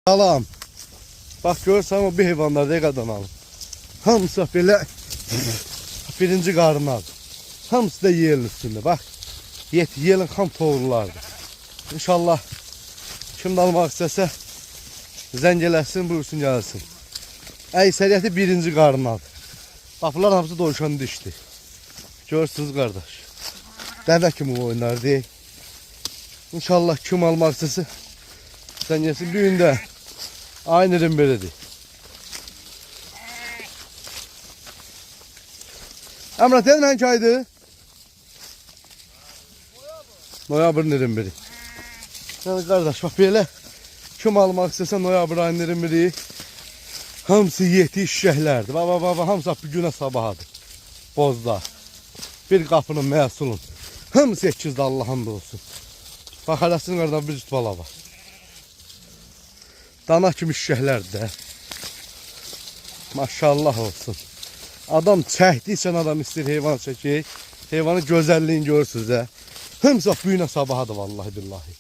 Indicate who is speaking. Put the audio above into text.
Speaker 1: Salam. Bax görürsən o bir heyvanlar deqadan alım. Hamısı belə birinci qarınlar. Hamısı da yelin üstündə. Bax. Yelin xam toğrulardır. İnşallah kim almaq istəsə zəng eləsin, buyursun gəlsin. Əksəriyyəti birinci qarınlardır. Bax bunlar hamısı doyuşan dişdir. Görürsünüz qardaş. Dəvə kimi oyunlar deyil. İnşallah kim almaq istəsə zəng eləsin. Bir gün də aynı biridir. Emrah dedin hangi aydı? Noyabrın 21'i. Yani kardeş bak böyle kim almak istese noyabr ayının 21'i hamısı yetişeceklerdi. Baba hamısı bir güne sabahadır. Bozda. Bir kapının məhsulun. Hamısı 8'de Allah'ın olsun. Bak arasının oradan bir cüt bala var. Dana kimi şişəklərdir də. Maşallah olsun. Adam çəkdiysə adam istəyir heyvan çəkir. Heyvanın gözəlliyini görürsünüz də. Hamısı büyünə sabahadır vallahi billahi.